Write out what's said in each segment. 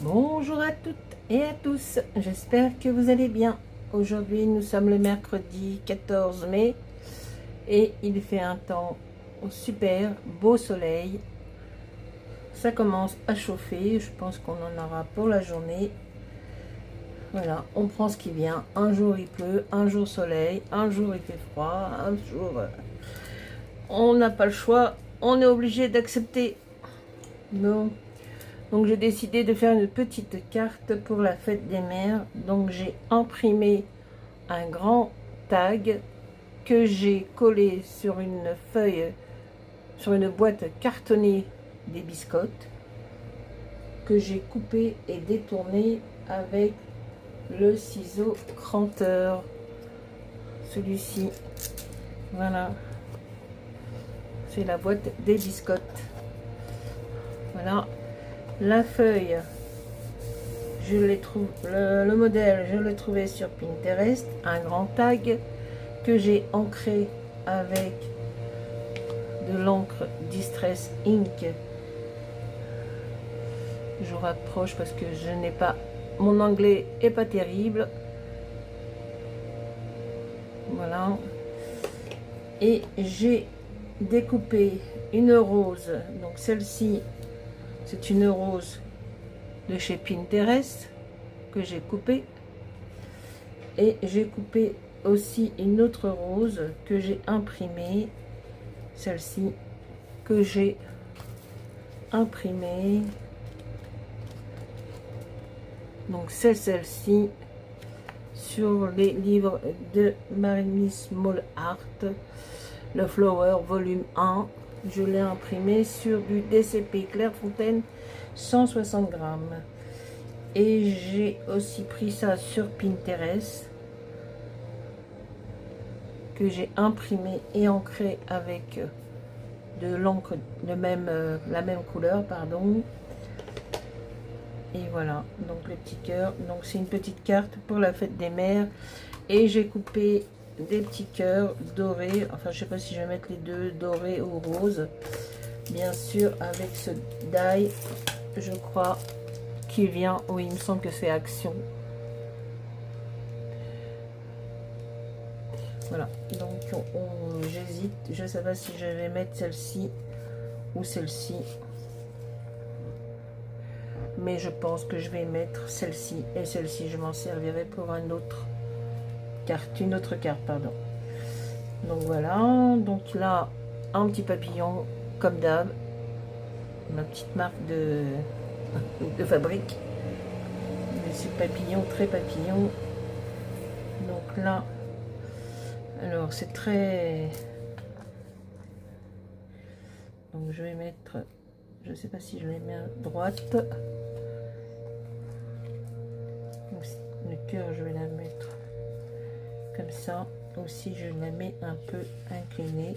Bonjour à toutes et à tous, j'espère que vous allez bien. Aujourd'hui nous sommes le mercredi 14 mai et il fait un temps super, beau soleil. Ça commence à chauffer, je pense qu'on en aura pour la journée. Voilà, on prend ce qui vient. Un jour il pleut, un jour soleil, un jour il fait froid, un jour on n'a pas le choix, on est obligé d'accepter. Bon. Donc j'ai décidé de faire une petite carte pour la fête des mères. Donc j'ai imprimé un grand tag que j'ai collé sur une feuille, sur une boîte cartonnée des biscottes, que j'ai coupé et détourné avec le ciseau cranteur. Celui-ci, voilà, c'est la boîte des biscottes. Voilà, la feuille. Je les trouve, le modèle, je l'ai trouvé sur Pinterest, un grand tag que j'ai ancré avec de l'encre Distress Ink. Je rapproche parce que je n'ai pas, mon anglais est pas terrible. Voilà. Et j'ai découpé une rose, donc celle-ci, c'est une rose de chez Pinterest que j'ai coupée. Et j'ai coupé aussi une autre rose que j'ai imprimée, celle-ci que j'ai imprimée. Donc c'est celle-ci sur les livres de Marilyn Small Art, le Flower volume 1. Je l'ai imprimé sur du DCP Clairefontaine 160 grammes. Et j'ai aussi pris ça sur Pinterest, que j'ai imprimé et ancré avec de l'encre de même, la même couleur, pardon. Et voilà, donc le petit cœur. Donc c'est une petite carte pour la fête des mères. Et j'ai coupé des petits cœurs dorés. Enfin, je sais pas si je vais mettre les deux, dorés ou roses. Bien sûr, avec ce die, je crois, qui vient. Oui, il me semble que c'est Action. Voilà, donc j'hésite. Je ne sais pas si je vais mettre celle-ci ou celle-ci. Mais je pense que je vais mettre celle-ci. Et celle-ci, je m'en servirai pour une autre carte, pardon. Donc voilà, donc là, un petit papillon, comme d'hab. Ma petite marque de fabrique. Mais c'est papillon, très papillon. Donc là, alors c'est très... Donc je vais mettre... Je ne sais pas si je les mets à droite. Donc, le cœur, je vais la mettre comme ça. Aussi, je la mets un peu inclinée.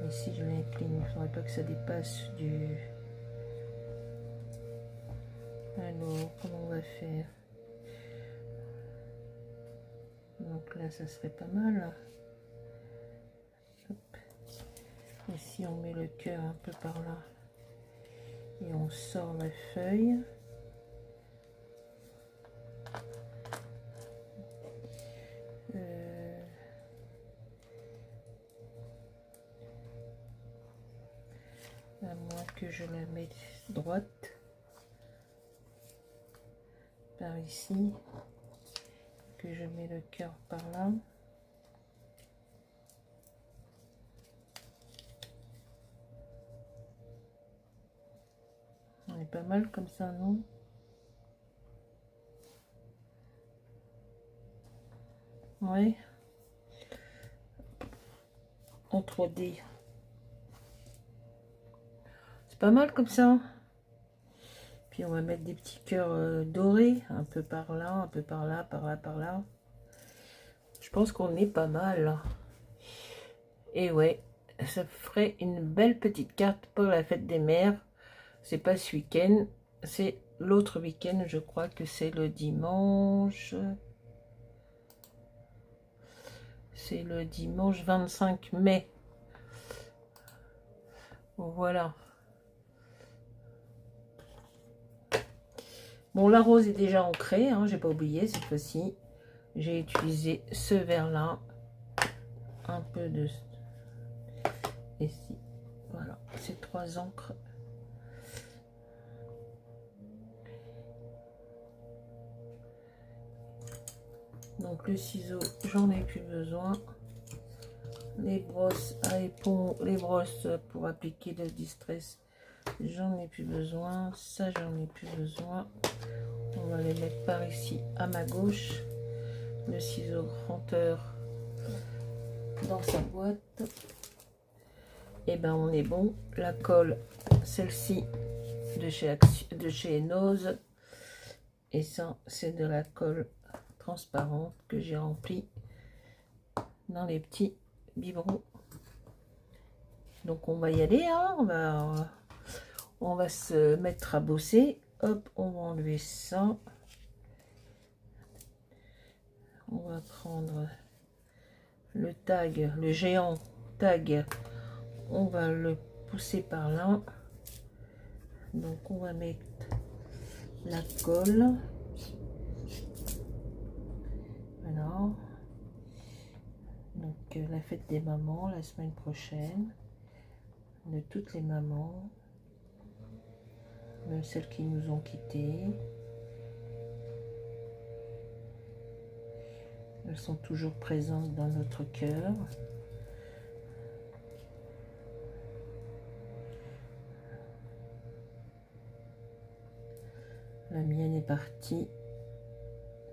Et si je l'incline, il ne faudrait pas que ça dépasse du... Alors, comment on va faire? Donc là, ça serait pas mal. Hop. Et si on met le cœur un peu par là, et on sort la feuille. À moins que je la mette droite par ici, que je mets le cœur par là. On est pas mal comme ça, non? Ouais. En 3D. C'est pas mal comme ça. Puis on va mettre des petits cœurs dorés, un peu par là, un peu par là, par là, par là. Je pense qu'on est pas mal. Et ouais, ça ferait une belle petite carte pour la fête des mères. C'est pas ce week-end, c'est l'autre week-end, je crois que c'est le dimanche. C'est le dimanche 25 mai. Voilà. Bon, la rose est déjà ancrée, hein, j'ai pas oublié cette fois-ci. J'ai utilisé ce vert-là. Un peu de... Ici. Voilà, ces 3 encres. Donc le ciseau, j'en ai plus besoin. Les brosses à éponge, les brosses pour appliquer le distress, j'en ai plus besoin. Ça, j'en ai plus besoin. On va les mettre par ici à ma gauche. Le ciseau grandeur dans sa boîte. Et ben on est bon. La colle, celle-ci de chez Nose. Et ça, c'est de la colle transparente que j'ai remplie dans les petits biberons. Donc on va y aller, hein, on va se mettre à bosser. Hop, on va enlever ça. On va prendre le tag, le géant tag. On va le pousser par là. Donc on va mettre la colle. Voilà. Donc la fête des mamans la semaine prochaine. De toutes les mamans. Même celles qui nous ont quittés. Elles sont toujours présentes dans notre cœur. La mienne est partie,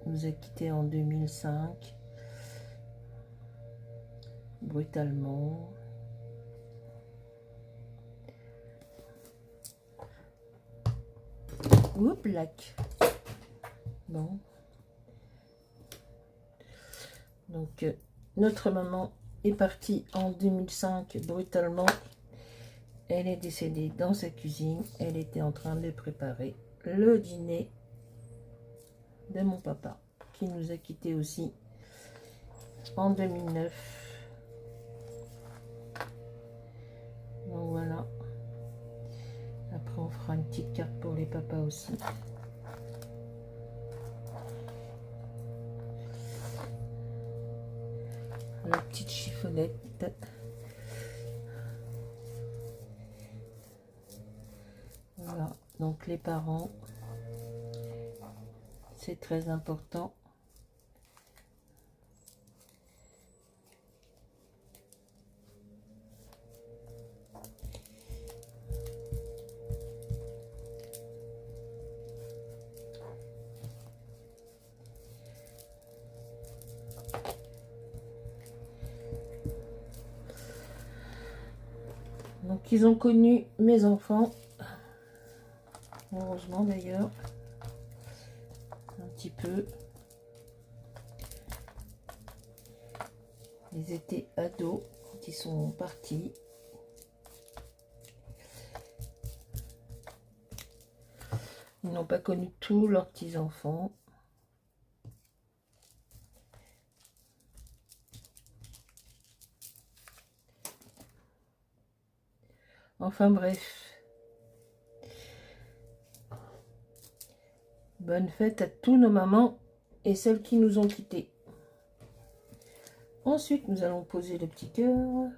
nous a quittés en 2005, brutalement. Oups, lac. Bon. Donc, notre maman est partie en 2005, brutalement. Elle est décédée dans sa cuisine. Elle était en train de préparer le dîner de mon papa, qui nous a quittés aussi en 2009. Donc voilà. Après, on fera une petite carte pour les papas aussi. La petite chiffonnette. Voilà, donc les parents, c'est très important. Donc ils ont connu mes enfants, heureusement d'ailleurs, un petit peu. Ils étaient ados quand ils sont partis. Ils n'ont pas connu tous leurs petits-enfants. Enfin bref. Bonne fête à tous nos mamans et celles qui nous ont quittés. Ensuite, nous allons poser le petit cœur.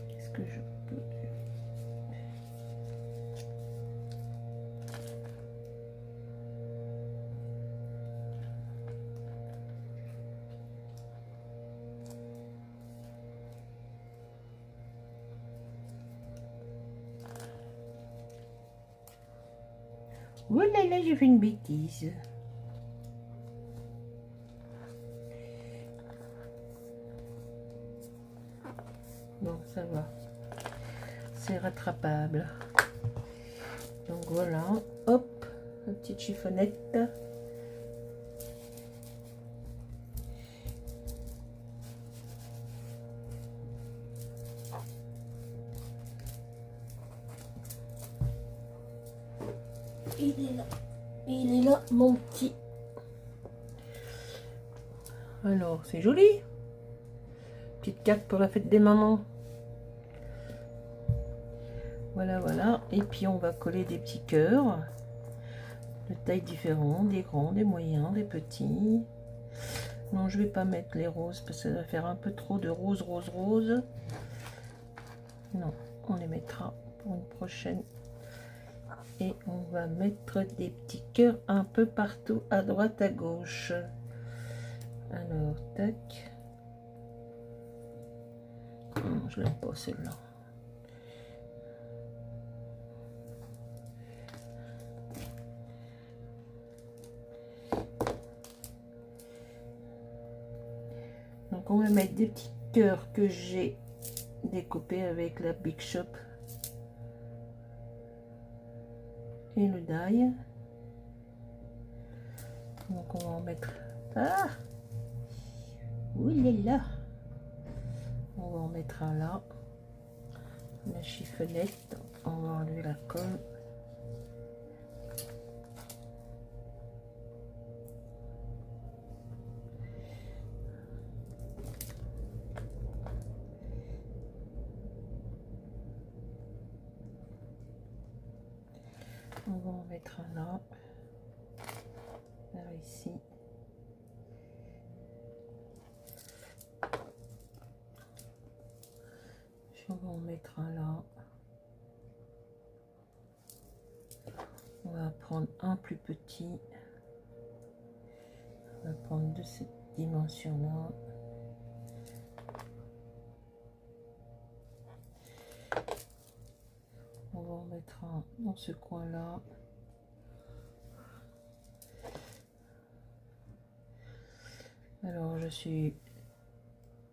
Qu'est-ce que je peux... Oh là là, j'ai fait une bêtise. Bon, ça va. C'est rattrapable. Donc voilà. Hop, la petite chiffonnette. Il est là, mon petit. Alors, c'est joli. Petite carte pour la fête des mamans. Voilà, voilà. Et puis, on va coller des petits cœurs de tailles différentes, des grands, des moyens, des petits. Non, je vais pas mettre les roses parce que ça va faire un peu trop de rose, rose, rose. Non, on les mettra pour une prochaine. Et on va mettre des petits cœurs un peu partout, à droite, à gauche. Alors, tac. Non, je l'aime pas celle-là. Donc on va mettre des petits cœurs que j'ai découpés avec la Big Shop et le die. Donc on va en mettre. Ah, oui là. On va en mettre un là. La chiffonnette. On va enlever la colle. On va en mettre un là. Vers ici. On va en mettre un là. On va prendre un plus petit. On va prendre de cette dimension là. On va en mettre un dans ce coin là. Alors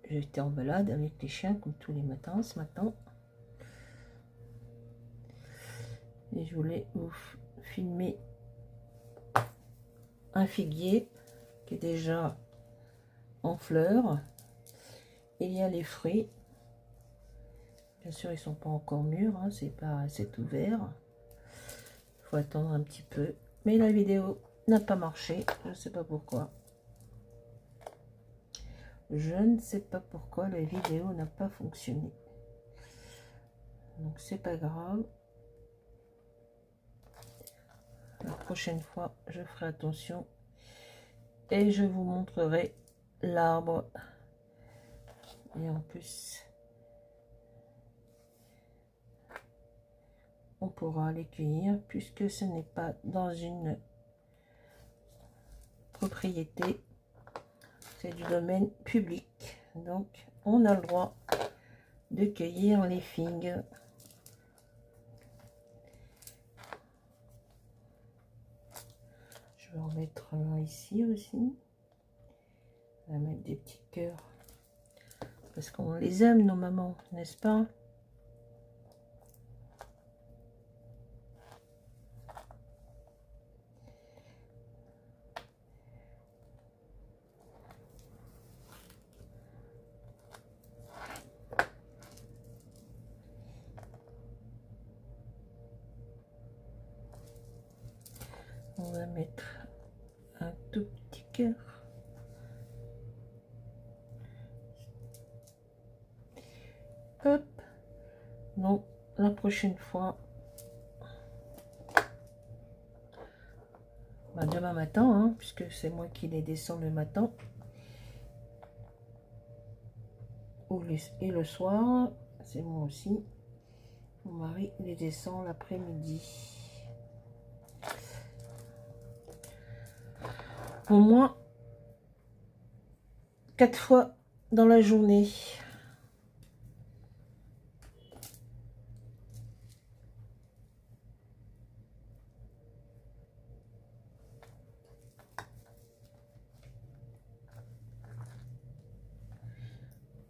j'étais en balade avec les chiens comme tous les matins ce matin. Et je voulais vous filmer un figuier qui est déjà en fleurs. Il y a les fruits. Bien sûr, ils sont pas encore mûrs, hein, c'est ouvert. Il faut attendre un petit peu. Mais la vidéo n'a pas marché, je ne sais pas pourquoi. Je ne sais pas pourquoi la vidéo n'a pas fonctionné. Donc c'est pas grave. La prochaine fois, je ferai attention et je vous montrerai l'arbre. Et en plus, on pourra les cueillir puisque ce n'est pas dans une propriété, c'est du domaine public. Donc, on a le droit de cueillir les figues. Je vais en mettre un ici aussi. On va mettre des petits cœurs parce qu'on les aime, nos mamans, n'est-ce pas? On va mettre un tout petit cœur. Hop. Non, la prochaine fois, bah demain matin, hein, puisque c'est moi qui les descends le matin. Et le soir, c'est moi aussi. Mon mari les descend l'après-midi. Au moins 4 fois dans la journée.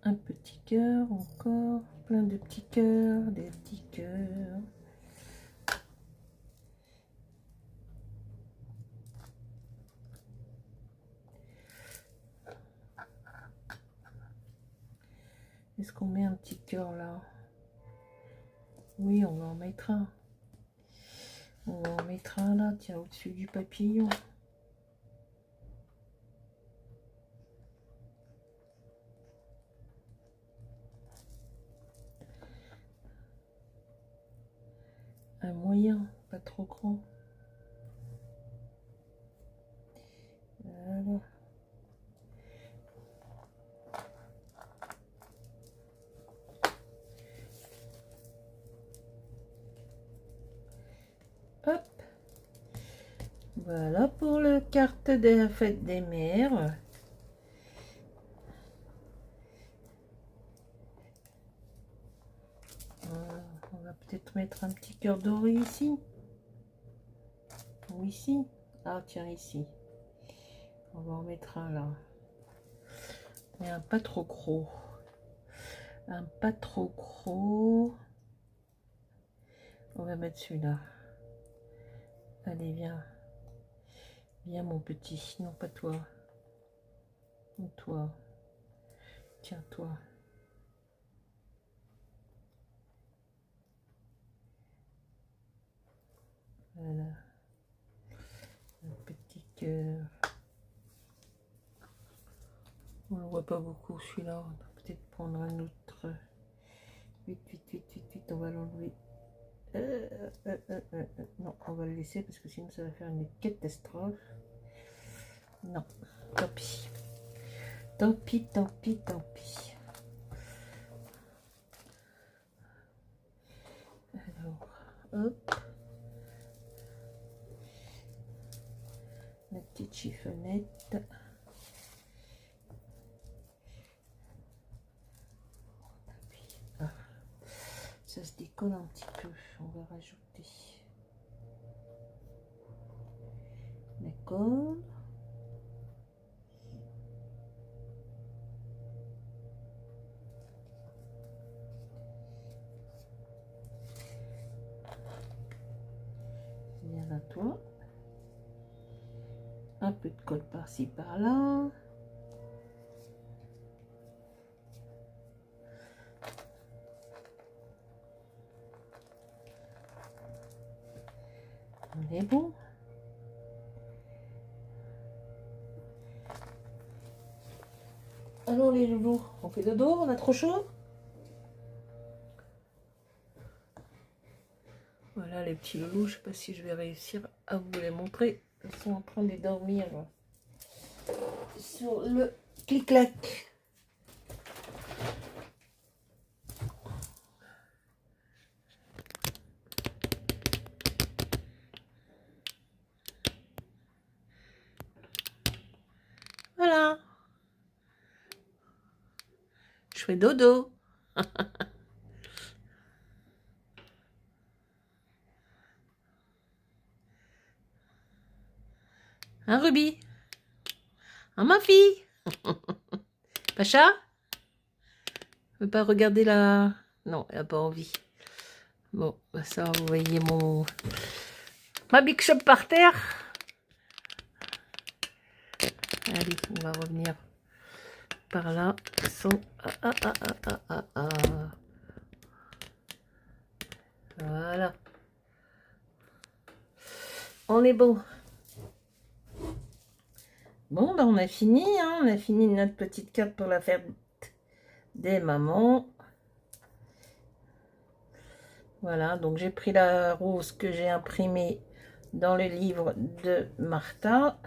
Un petit cœur encore, plein de petits cœurs, des petits cœurs. Est-ce qu'on met un petit cœur là? Oui, on va en mettre un. On mettra là, tiens, au-dessus du papillon. Un moyen, pas trop grand. Voilà. Hop. Voilà pour la carte de la fête des mères. On va peut-être mettre un petit cœur doré ici. Ou ici. Ah tiens, ici. On va en mettre un là. Mais un pas trop gros. Un pas trop gros. On va mettre celui-là. Allez, viens. Viens mon petit. Non, pas toi. Ou toi. Tiens, toi. Voilà. Un petit cœur. On ne voit pas beaucoup celui-là. On va peut-être prendre un autre. Vite, vite, vite, vite, vite. On va l'enlever. Non, on va le laisser parce que sinon ça va faire une catastrophe. Non, tant pis. Tant pis, tant pis, tant pis. Alors, hop. La petite chiffonnette. Ah, ça se décolle un petit peu. On va rajouter. D'accord. Viens à toi. Un peu de colle par-ci par-là. On est bon. Alors les loulous, on fait dodo, on a trop chaud? Voilà les petits loulous, je sais pas si je vais réussir à vous les montrer. Ils sont en train de dormir sur le clic-clac. Voilà. Je fais dodo. Un Ruby. Un ma fille. Pacha? Ne veut pas regarder la... Non, elle n'a pas envie. Bon, bah ça, vous voyez ma Big Shop par terre. Allez, on va revenir par là. Voilà. On est bon. Bon, ben on a fini, hein. On a fini notre petite carte pour la fête des mamans. Voilà, donc j'ai pris la rose que j'ai imprimée dans le livre de Martha.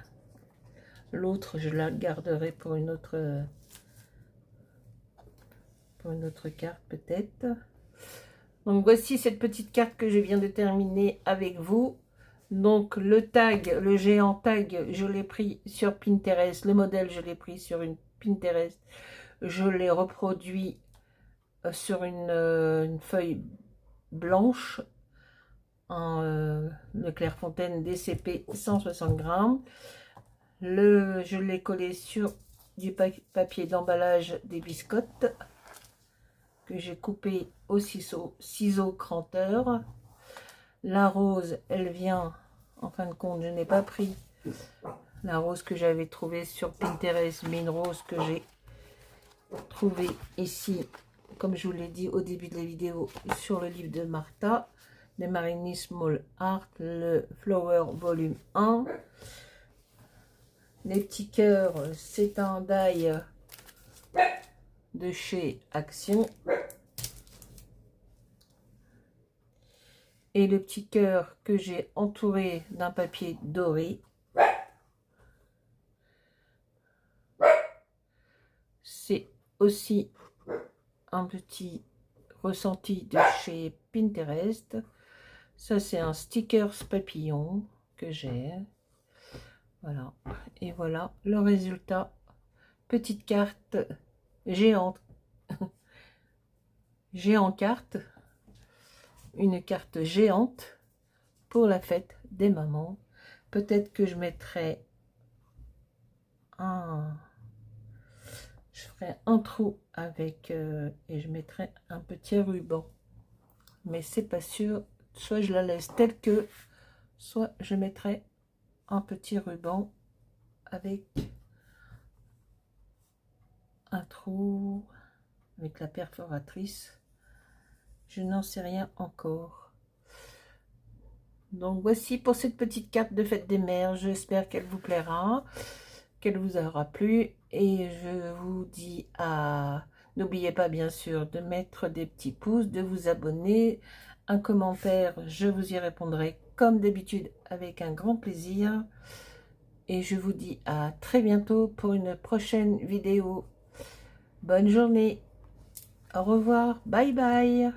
L'autre, je la garderai pour une autre carte peut-être. Donc voici cette petite carte que je viens de terminer avec vous. Donc le tag, le géant tag, je l'ai pris sur Pinterest. Le modèle, je l'ai pris sur une Pinterest. Je l'ai reproduit sur une feuille blanche en de Clairefontaine DCP 160 grammes. Je l'ai collé sur du papier d'emballage des biscottes que j'ai coupé au ciseau cranteur. La rose, elle vient, en fin de compte, je n'ai pas pris la rose que j'avais trouvée sur Pinterest, mais une rose que j'ai trouvée ici, comme je vous l'ai dit au début de la vidéo, sur le livre de Martha. des Marini Small Art, le Flower Volume 1. Les petits cœurs, c'est un die de chez Action. Et le petit cœur que j'ai entouré d'un papier doré. C'est aussi un petit ressenti de chez Pinterest. Ça, c'est un stickers papillon que j'ai. Voilà. Et voilà le résultat. Petite carte géante. Géant carte. Une carte géante pour la fête des mamans. Peut-être que je mettrai je ferai un trou avec et je mettrai un petit ruban, mais c'est pas sûr. Soit je la laisse telle que, soit je mettrai un petit ruban avec un trou avec la perforatrice. Je n'en sais rien encore. Donc voici pour cette petite carte de fête des mères. J'espère qu'elle vous plaira, qu'elle vous aura plu, et je vous dis n'oubliez pas bien sûr de mettre des petits pouces, de vous abonner, un commentaire, je vous y répondrai comme d'habitude avec un grand plaisir, et je vous dis à très bientôt pour une prochaine vidéo. Bonne journée, au revoir, bye bye.